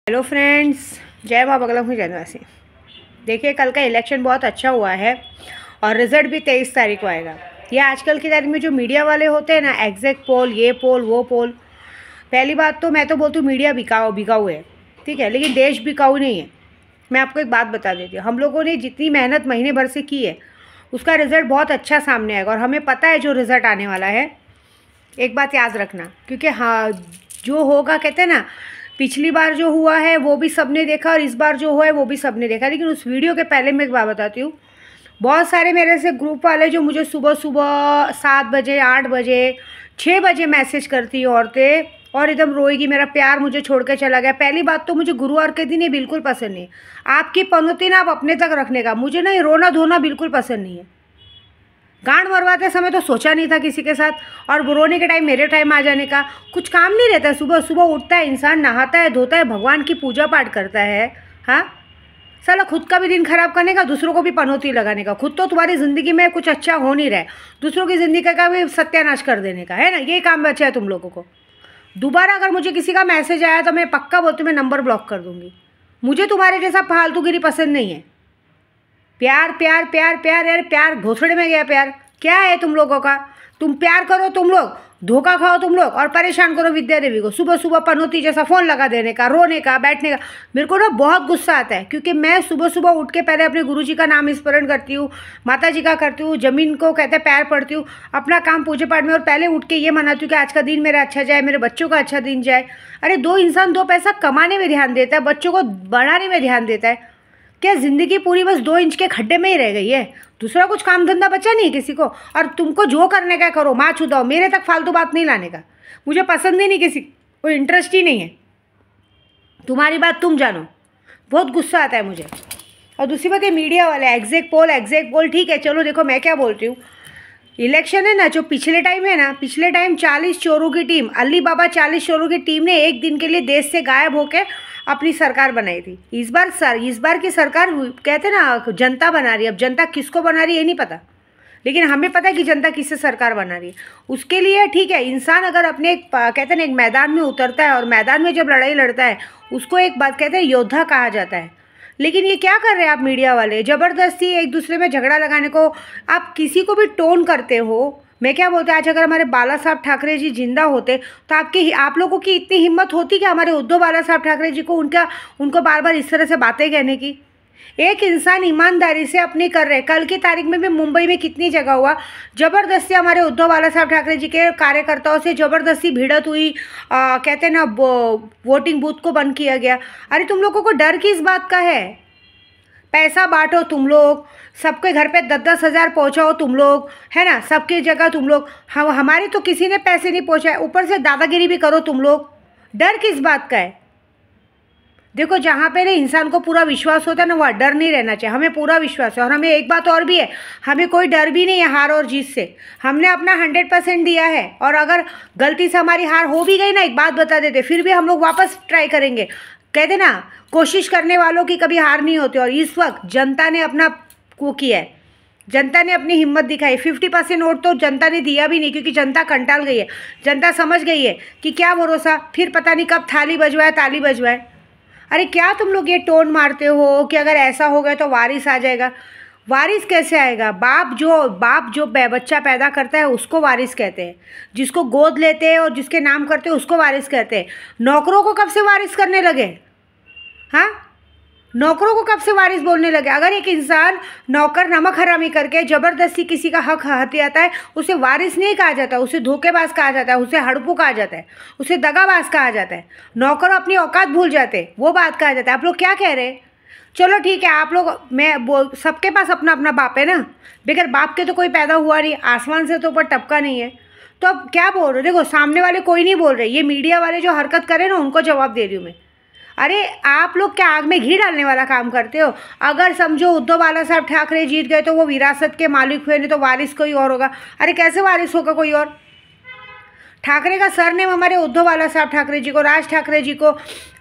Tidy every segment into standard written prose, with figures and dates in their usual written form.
Hello friends, जय माँ बगला हूँ जनवासी। देखिए, कल का इलेक्शन बहुत अच्छा हुआ है और रिज़ल्ट भी 23 तारीख को आएगा। ये आजकल की तारीख में जो मीडिया वाले होते हैं ना, एग्जैक्ट पोल, ये पोल वो पोल, पहली बात तो मैं तो बोलती हूँ मीडिया बिकाऊ है, ठीक है, लेकिन देश बिकाऊ नहीं है। मैं आपको एक बात बता देती हूँ, हम लोगों ने जितनी मेहनत महीने भर से की है उसका रिज़ल्ट बहुत अच्छा सामने आएगा और हमें पता है जो रिज़ल्ट आने वाला है। एक बात याद रखना, क्योंकि हाँ, जो होगा कहते हैं ना, पिछली बार जो हुआ है वो भी सबने देखा और इस बार जो हुआ है वो भी सबने देखा। लेकिन उस वीडियो के पहले मैं एक बात बताती हूँ, बहुत सारे मेरे से ग्रुप वाले जो मुझे सुबह सुबह 7 बजे, 8 बजे, 6 बजे मैसेज करती हैं औरतें और एकदम रोएगी, मेरा प्यार मुझे छोड़ के चला गया। पहली बात तो मुझे गुरुवार के दिन ये बिल्कुल पसंद नहीं। आपकी पनौती ना आप अपने तक रखने का, मुझे ना ये रोना धोना बिल्कुल पसंद नहीं है। गांड मरवाते समय तो सोचा नहीं था किसी के साथ, और रोने के टाइम मेरे टाइम आ जाने का कुछ काम नहीं रहता। सुबह सुबह उठता है इंसान, नहाता है, धोता है, भगवान की पूजा पाठ करता है। हाँ, साला खुद का भी दिन खराब करने का, दूसरों को भी पनौती लगाने का। खुद तो तुम्हारी ज़िंदगी में कुछ अच्छा हो नहीं रहा है, दूसरों की ज़िंदगी का भी सत्यानाश कर देने का है ना, ये काम बचा है तुम लोगों को। दोबारा अगर मुझे किसी का मैसेज आया तो मैं पक्का बोलती हूँ, मैं नंबर ब्लॉक कर दूँगी। मुझे तुम्हारे जैसा फालतूगिरी पसंद नहीं है। प्यार प्यार प्यार प्यार, यार प्यार घोंसड़े में गया प्यार। क्या है तुम लोगों का? तुम प्यार करो, तुम लोग धोखा खाओ तुम लोग, और परेशान करो विद्या देवी को सुबह सुबह पनौती जैसा फ़ोन लगा देने का, रोने का, बैठने का। मेरे को ना बहुत गुस्सा आता है, क्योंकि मैं सुबह सुबह उठ के पहले अपने गुरुजी का नाम स्मरण करती हूँ, माता जी का करती हूँ, ज़मीन को कहते हैं पैर पड़ती हूँ, अपना काम पूजा पाठ में, और पहले उठ के ये मनाती हूँ कि आज का दिन मेरा अच्छा जाए, मेरे बच्चों का अच्छा दिन जाए। अरे दो इंसान दो पैसा कमाने में ध्यान देता है, बच्चों को बढ़ाने में ध्यान देता है। क्या ज़िंदगी पूरी बस 2 इंच के खड्डे में ही रह गई है? दूसरा कुछ काम धंधा बचा नहीं किसी को, और तुमको जो करने का करो, माँ छुदाओ, मेरे तक फालतू बात नहीं लाने का। मुझे पसंद ही नहीं, किसी को इंटरेस्ट ही नहीं है। तुम्हारी बात तुम जानो। बहुत गुस्सा आता है मुझे। और दूसरी बात, ये मीडिया वाले एग्जैक्ट पोल, ठीक है, चलो देखो मैं क्या बोलती हूँ। इलेक्शन है ना, जो पिछले टाइम है ना, पिछले टाइम 40 चोरों की टीम, अली बाबा 40 चोरों की टीम ने एक दिन के लिए देश से गायब होकर अपनी सरकार बनाई थी। इस बार की सरकार कहते हैं ना, जनता बना रही है। अब जनता किसको बना रही है ये नहीं पता, लेकिन हमें पता है कि जनता किससे सरकार बना रही है। उसके लिए ठीक है, इंसान अगर अपने कहते हैं ना, एक मैदान में उतरता है और मैदान में जब लड़ाई लड़ता है, उसको एक बात कहते हैं योद्धा कहा जाता है। लेकिन ये क्या कर रहे हैं आप मीडिया वाले, ज़बरदस्ती एक दूसरे में झगड़ा लगाने को आप किसी को भी टोन करते हो। मैं क्या बोलते, आज अगर हमारे बाला साहब ठाकरे जी जिंदा होते तो आप लोगों की इतनी हिम्मत होती कि हमारे उद्धव बाला साहब ठाकरे जी को उनको बार बार इस तरह से बातें कहने की? एक इंसान ईमानदारी से अपनी कर रहे। कल की तारीख में भी मुंबई में कितनी जगह हुआ, ज़बरदस्ती हमारे उद्धव बाला साहब ठाकरे जी के कार्यकर्ताओं से ज़बरदस्ती भिड़त हुई, कहते हैं ना, वोटिंग बूथ को बंद किया गया। अरे तुम लोगों को डर किस बात का है? पैसा बांटो तुम लोग, सबके घर पे 10-10 हज़ार पहुँचाओ तुम लोग, है ना, सबकी जगह तुम लोग। हमारे तो किसी ने पैसे नहीं पहुँचाए, ऊपर से दादागिरी भी करो तुम लोग। डर किस बात का है? देखो, जहाँ पे ना इंसान को पूरा विश्वास होता है ना, वहाँ डर नहीं रहना चाहिए। हमें पूरा विश्वास है, और हमें एक बात और भी है, हमें कोई डर भी नहीं है हार और जीत से। हमने अपना 100% दिया है, और अगर गलती से हमारी हार हो भी गई ना, एक बात बता देते, फिर भी हम लोग वापस ट्राई करेंगे। कहते ना, कोशिश करने वालों की कभी हार नहीं होती। और इस वक्त जनता ने अपना वो किया है, जनता ने अपनी हिम्मत दिखाई। 50% वोट तो जनता ने दिया भी नहीं, क्योंकि जनता कंटाल गई है। जनता समझ गई है कि क्या भरोसा, फिर पता नहीं कब थाली बजवाए ताली बजवाए। अरे क्या तुम लोग ये टोन मारते हो कि अगर ऐसा हो गया तो वारिस आ जाएगा? वारिस कैसे आएगा? बाप जो बच्चा पैदा करता है उसको वारिस कहते हैं, जिसको गोद लेते हैं और जिसके नाम करते हैं उसको वारिस कहते हैं। नौकरों को कब से वारिस करने लगे? हाँ, नौकरों को कब से वारिस बोलने लगे? अगर एक इंसान नौकर नमक हरामी करके ज़बरदस्ती किसी का हक हथियाता है, उसे वारिस नहीं कहा जाता, उसे धोखेबाज कहा जाता है, उसे हड़पू कहा जाता है, उसे दगाबाज कहा जाता है। नौकर अपनी औकात भूल जाते हैं, वो बात कहा जाता है। आप लोग क्या कह रहे हैं? चलो ठीक है, आप लोग सबके पास अपना अपना बाप है ना, बगैर बाप के तो कोई पैदा हुआ नहीं, आसमान से तो ऊपर टपका नहीं है। तो अब क्या बोल रहे हो? देखो, सामने वाले कोई नहीं बोल रहे, ये मीडिया वाले जो हरकत करें ना, उनको जवाब दे रही हूँ मैं। अरे आप लोग क्या आग में घी डालने वाला काम करते हो? अगर समझो उद्धव बाला साहब ठाकरे जीत गए तो वो विरासत के मालिक हुए, नहीं तो वारिस कोई और होगा। अरे कैसे वारिस होगा कोई और? ठाकरे का सरनेम हमारे उद्धव बाला साहब ठाकरे जी को, राज ठाकरे जी को,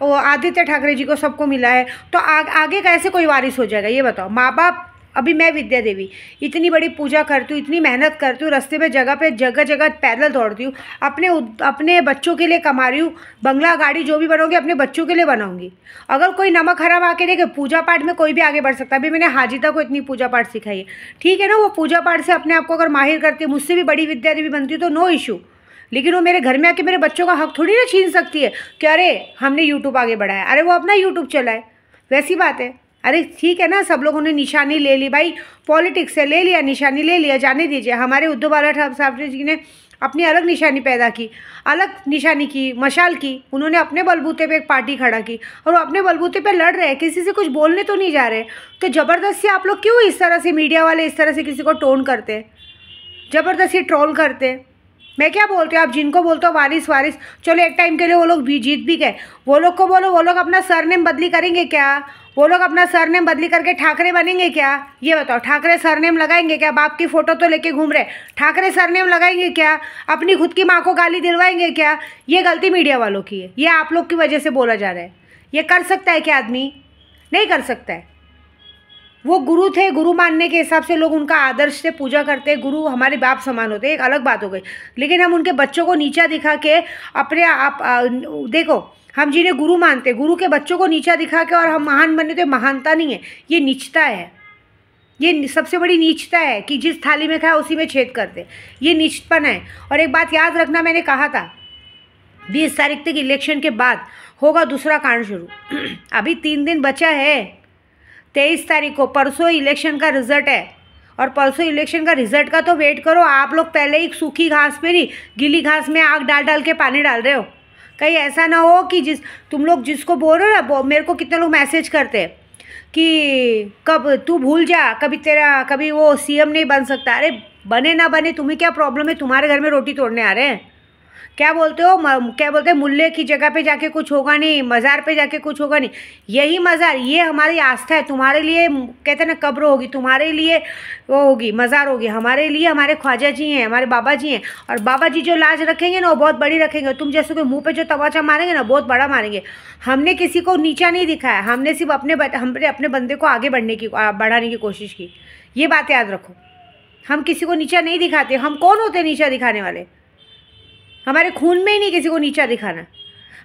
वो आदित्य ठाकरे जी को, सबको मिला है। तो आगे कैसे कोई वारिस हो जाएगा ये बताओ? माँ बाप अभी मैं विद्या देवी इतनी बड़ी पूजा करती हूँ, इतनी मेहनत करती हूँ, रास्ते में जगह जगह पैदल दौड़ती हूँ, अपने बच्चों के लिए कमा रही हूँ। बंगला गाड़ी जो भी बनाऊंगी अपने बच्चों के लिए बनाऊंगी। अगर कोई नमक हराम आके देखे, पूजा पाठ में कोई भी आगे बढ़ सकता है। अभी मैंने हाजिता को इतनी पूजा पाठ सिखाई है, ठीक है ना, वो पूजा पाठ से अपने आप को अगर माहिर करती है, मुझसे भी बड़ी विद्या देवी बनती है तो नो इशू। लेकिन वो मेरे घर में आके मेरे बच्चों का हक थोड़ी ना छीन सकती है कि अरे हमने यूट्यूब आगे बढ़ाया, अरे वो अपना यूट्यूब चलाए, वैसी बात है। अरे ठीक है ना, सब लोगों ने निशानी ले ली भाई, पॉलिटिक्स से ले लिया, निशानी ले लिया, जाने दीजिए। हमारे उद्धव बाला साहब जी ने अपनी अलग निशानी पैदा की, अलग निशानी की, मशाल की। उन्होंने अपने बलबूते पे एक पार्टी खड़ा की और वो अपने बलबूते पे लड़ रहे हैं, किसी से कुछ बोलने तो नहीं जा रहे। तो ज़बरदस्ती आप लोग क्यों इस तरह से, मीडिया वाले इस तरह से किसी को टोन करते हैं, ज़बरदस्ती ट्रोल करते हैं। मैं क्या बोलती हूँ, आप जिनको बोलते हो वारिस, चलो एक टाइम के लिए वो लोग भी जीत भी गए, वो लोग को बोलो, वो लोग अपना सरनेम बदली करेंगे क्या? वो लोग अपना सरनेम बदली करके ठाकरे बनेंगे क्या? ये बताओ, ठाकरे सरनेम लगाएंगे क्या? बाप की फ़ोटो तो लेके घूम रहे, ठाकरे सरनेम लगाएंगे क्या? अपनी खुद की माँ को गाली दिलवाएंगे क्या? ये गलती मीडिया वालों की है, ये आप लोग की वजह से बोला जा रहा है। ये कर सकता है क्या आदमी? नहीं कर सकता है। वो गुरु थे, गुरु मानने के हिसाब से लोग उनका आदर्श से पूजा करते हैं, गुरु हमारे बाप समान होते हैं, एक अलग बात हो गई। लेकिन हम उनके बच्चों को नीचा दिखा के अपने आप देखो, हम जिन्हें गुरु मानते, गुरु के बच्चों को नीचा दिखा के और हम महान बने, तो महानता नहीं है, ये नीचता है। ये सबसे बड़ी नीचता है कि जिस थाली में खाए उसी में छेद करते, ये नीचपन है। और एक बात याद रखना, मैंने कहा था 20 तारीख तक इलेक्शन के बाद होगा दूसरा कांड शुरू। अभी 3 दिन बचा है, 23 तारीख को, परसों इलेक्शन का रिजल्ट है। और परसों इलेक्शन का रिजल्ट का तो वेट करो। आप लोग पहले ही सूखी घास पे नहीं, गीली घास में आग डाल डाल के पानी डाल रहे हो। कहीं ऐसा ना हो कि तुम लोग जिसको बोल रहे हो ना, मेरे को कितने लोग मैसेज करते हैं कि कब तू भूल जा, कभी वो सीएम नहीं बन सकता। अरे बने ना बने, तुम्हें क्या प्रॉब्लम है? तुम्हारे घर में रोटी तोड़ने आ रहे हैं? क्या बोलते हो, क्या बोलते हैं, मुल्ले की जगह पे जाके कुछ होगा नहीं, मज़ार पे जाके कुछ होगा नहीं। यही मज़ार, ये हमारी आस्था है। तुम्हारे लिए कहते हैं ना कब्र होगी, तुम्हारे लिए वो होगी, मज़ार होगी। हमारे लिए हमारे ख्वाजा जी हैं, हमारे बाबा जी हैं। और बाबा जी जो लाज रखेंगे ना, वो बहुत बड़ी रखेंगे। तुम जैसे कोई मुँह पे जो तमाचा मारेंगे ना, बहुत बड़ा मारेंगे। हमने किसी को नीचा नहीं दिखाया, हमने सिर्फ हमने अपने बंदे को आगे बढ़ाने की कोशिश की। ये बात याद रखो, हम किसी को नीचा नहीं दिखाते। हम कौन होते नीचा दिखाने वाले? हमारे खून में ही नहीं किसी को नीचा दिखाना।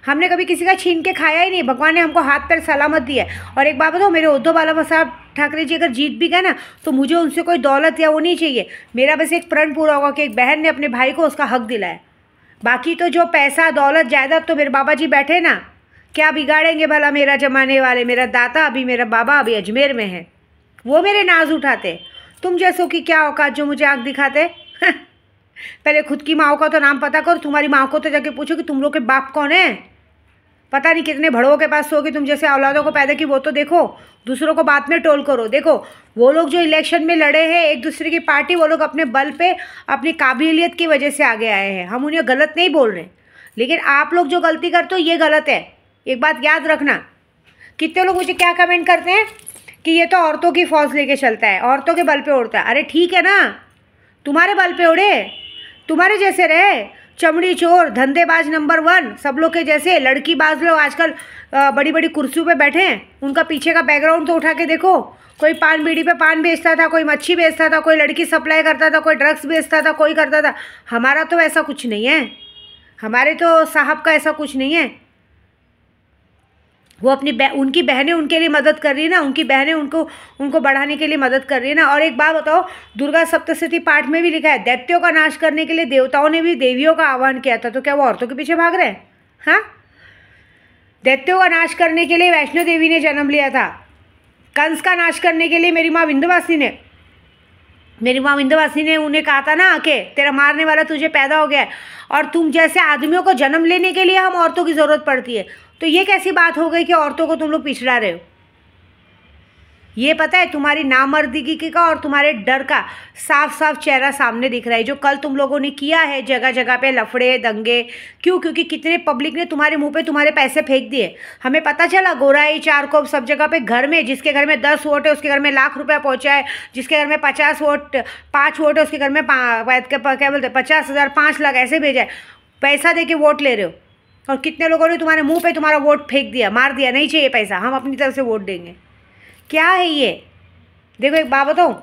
हमने कभी किसी का छीन के खाया ही नहीं। भगवान ने हमको हाथ पैर सलामत दिया है। और एक बात बताओ, मेरे उद्धव बाला साहब ठाकरे जी अगर जीत भी गए ना, तो मुझे उनसे कोई दौलत या वो नहीं चाहिए। मेरा बस एक प्रण पूरा होगा कि एक बहन ने अपने भाई को उसका हक दिलाया। बाकी तो जो पैसा दौलत जायदाद तो मेरे बाबा जी बैठे ना, क्या बिगाड़ेंगे भला मेरा जमाने वाले। मेरा दादा अभी, मेरा बाबा अभी अजमेर में है, वो मेरे नाज उठाते। तुम जैसों की क्या औकात जो मुझे आँख दिखाते। पहले खुद की माँ का तो नाम पता करो। तुम्हारी माँ को तो जाके पूछो कि तुम लोग के बाप कौन है। पता नहीं कितने भड़ों के पास सोगे, तुम जैसे औलादों को पैदा की, वो तो देखो। दूसरों को बात में टोल करो। देखो वो लोग जो इलेक्शन में लड़े हैं एक दूसरे की पार्टी, वो लोग अपने बल पे, अपनी काबिलियत की वजह से आगे आए हैं। हम उन्हें गलत नहीं बोल रहे, लेकिन आप लोग जो गलती करते हो ये गलत है। एक बात याद रखना। कितने लोग मुझे क्या कमेंट करते हैं कि ये तो औरतों की फौज लेके चलता है, औरतों के बल पे उड़ता है। अरे ठीक है ना, तुम्हारे बल पे उड़े, तुम्हारे जैसे रहे, चमड़ी चोर, धंधेबाज नंबर 1, सब लोग के जैसे। लड़की बाज लोग आजकल बड़ी बड़ी कुर्सियों पे बैठे हैं, उनका पीछे का बैकग्राउंड तो उठा के देखो। कोई पान बीड़ी पे पान बेचता था, कोई मच्छी बेचता था, कोई लड़की सप्लाई करता था, कोई ड्रग्स बेचता था, कोई करता था। हमारा तो ऐसा कुछ नहीं है, हमारे तो साहब का ऐसा कुछ नहीं है। वो उनकी बहनें उनके लिए मदद कर रही है ना, उनकी बहनें उनको बढ़ाने के लिए मदद कर रही है ना। और एक बात बताओ, दुर्गा सप्तशती पाठ में भी लिखा है, दैत्यों का नाश करने के लिए देवताओं ने भी देवियों का आह्वान किया था। तो क्या वो औरतों के पीछे भाग रहे हैं? हाँ, दैत्यों का नाश करने के लिए वैष्णो देवी ने जन्म लिया था। कंस का नाश करने के लिए मेरी माँ विंध्यवासिनी ने उन्हें कहा था ना कि तेरा मारने वाला तुझे पैदा हो गया है। और तुम जैसे आदमियों को जन्म लेने के लिए हम औरतों की ज़रूरत पड़ती है। तो ये कैसी बात हो गई कि औरतों को तुम लोग पिछड़ा रहे हो? ये पता है तुम्हारी नामर्दगी का और तुम्हारे डर का साफ साफ चेहरा सामने दिख रहा है। जो कल तुम लोगों ने किया है जगह जगह पे लफड़े दंगे, क्यों? क्योंकि कितने पब्लिक ने तुम्हारे मुंह पे तुम्हारे पैसे फेंक दिए। हमें पता चला गोराई चारकोप सब जगह पे, घर में जिसके घर में 10 वोट है उसके घर में लाख रुपया पहुँचा है, जिसके घर में 5 वोट है उसके घर में क्या बोलते 50,000 5 लाख ऐसे भेजा है। पैसा दे के वोट ले रहे हो। और कितने लोगों ने तुम्हारे मुँह पर तुम्हारा वोट फेंक दिया, मार दिया, नहीं चाहिए पैसा, हम अपनी तरफ से वोट देंगे। क्या है ये? देखो एक बात बताऊँ,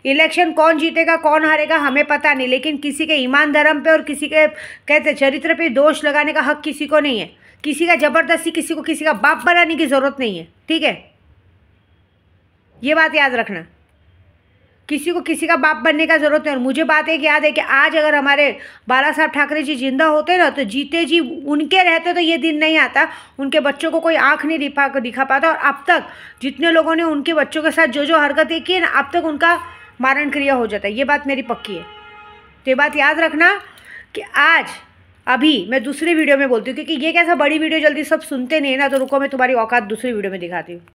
इलेक्शन कौन जीतेगा कौन हारेगा हमें पता नहीं, लेकिन किसी के ईमान धर्म पे और किसी के कहते चरित्र पे दोष लगाने का हक किसी को नहीं है। किसी का ज़बरदस्ती किसी को किसी का बाप बनाने की ज़रूरत नहीं है, ठीक है, ये बात याद रखना। किसी को किसी का बाप बनने का ज़रूरत नहीं। और मुझे बात एक याद है कि आज अगर हमारे बाला साहब ठाकरे जी जिंदा होते ना, तो जीते जी उनके रहते तो ये दिन नहीं आता, उनके बच्चों को कोई आँख नहीं दिखा पाता। और अब तक जितने लोगों ने उनके बच्चों के साथ जो जो हरकतें की है ना, अब तक उनका मारण क्रिया हो जाता है। ये बात मेरी पक्की है। तो ये बात याद रखना कि आज अभी मैं दूसरी वीडियो में बोलती हूँ, क्योंकि ये कैसा बड़ी वीडियो जल्दी सब सुनते नहीं है ना, तो रुको मैं तुम्हारी औकात दूसरी वीडियो में दिखाती हूँ।